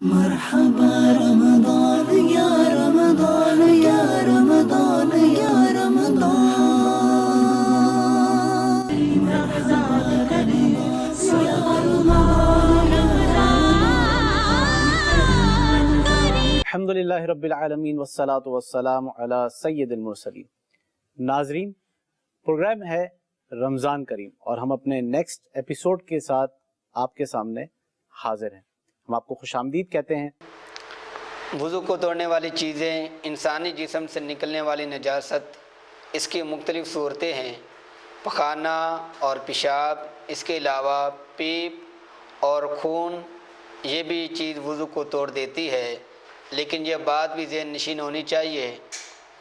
مرحبا رمضان یا رمضان یا رمضان یا رمضان الحمدللہ رب العالمین والصلاة والسلام علی سید المرسلین۔ ناظرین، پروگرام ہے رمضان کریم اور ہم اپنے نیکسٹ ایپیسوڈ کے ساتھ آپ کے سامنے حاضر ہیں۔ ہم آپ کو خوش آمدید کہتے ہیں۔ وضو کو توڑنے والی چیزیں، انسانی جسم سے نکلنے والی نجاست، اس کی مختلف صورتیں ہیں۔ پخانہ اور پیشاب، اس کے علاوہ پیپ اور خون، یہ بھی چیز وضو کو توڑ دیتی ہے۔ لیکن یہ بات بھی ذہن نشین ہونی چاہیے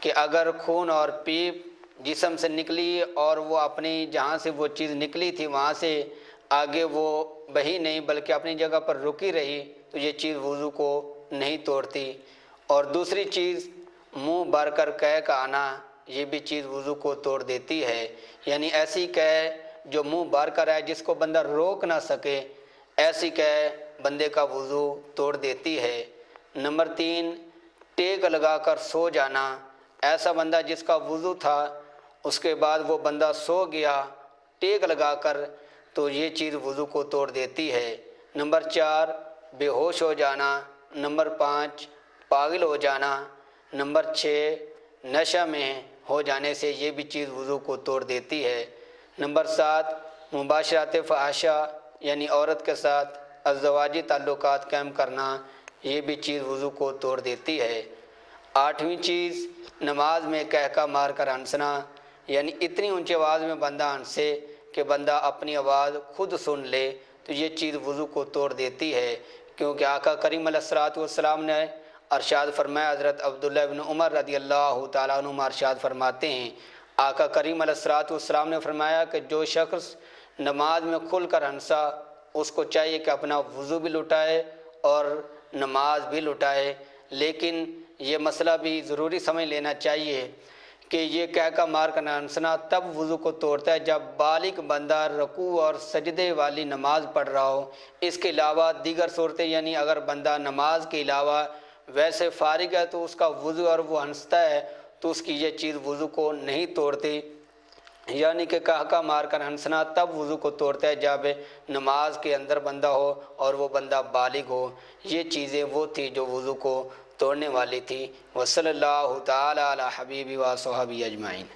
کہ اگر خون اور پیپ جسم سے نکلی اور وہ اپنی جہاں سے وہ چیز نکلی تھی وہاں سے آگے وہ بہی نہیں بلکہ اپنی جگہ پر رکی رہی تو یہ چیز وضو کو نہیں توڑتی۔ اور دوسری چیز منہ بھر کر قے کا آنا، یہ بھی چیز وضو کو توڑ دیتی ہے۔ یعنی ایسی قے جو منہ بھر کر ہے جس کو بندہ روک نہ سکے، ایسی قے بندے کا وضو توڑ دیتی ہے۔ نمبر 3، ٹیک لگا کر سو جانا۔ ایسا بندہ جس کا وضو تھا اس کے بعد وہ بندہ سو گیا ٹیک لگا کر تو یہ چیز وضو کو توڑ دیتی ہے۔ نمبر 4، بے ہوش ہو جانا۔ نمبر 5، پاگل ہو جانا۔ نمبر 6، نشہ میں ہو جانے سے یہ بھی چیز وضو کو توڑ دیتی ہے۔ نمبر 7، مباشرت فحشہ یعنی عورت کے ساتھ ازدواجی تعلقات قائم کرنا، یہ بھی چیز وضو کو توڑ دیتی ہے۔ 8ویں چیز، نماز میں قہقہ مار کر ہنسنا، یعنی اتنی اونچی آواز میں بندہ ہنسے کہ بندہ اپنی آواز خود سن لے تو یہ چیز وضو کو توڑ دیتی ہے، کیونکہ آقا کریم علیہ الصلوۃ والسلام نے ارشاد فرمایا، حضرت عبداللہ بن عمر رضی اللہ تعالیٰ عنہما ارشاد فرماتے ہیں، آقا کریم علیہ الصلوۃ والسلام نے فرمایا کہ جو شخص نماز میں کھل کر ہنسا اس کو چاہیے کہ اپنا وضو بھی لٹائے اور نماز بھی لٹائے۔ لیکن یہ مسئلہ بھی ضروری سمجھ لینا چاہیے کہ یہ قہقہ مار کر ہنسنا تب وضو کو توڑتا ہے جب بالغ بندہ رکوع اور سجدے والی نماز پڑھ رہا ہو۔ اس کے علاوہ دیگر صورتیں، یعنی اگر بندہ نماز کے علاوہ ویسے فارغ ہے تو اس کا وضو اور وہ ہنستا ہے تو اس کی یہ چیز وضو کو نہیں توڑتی۔ یعنی کہ قہقہ مار کر ہنسنا تب وضو کو توڑتا ہے جب نماز کے اندر بندہ ہو اور وہ بندہ بالغ ہو۔ یہ چیزیں وہ تھی جو وضو کو توڑنے والی تھی۔ وصلی اللہ تعالی علی حبیبی و صحابی اجمعین۔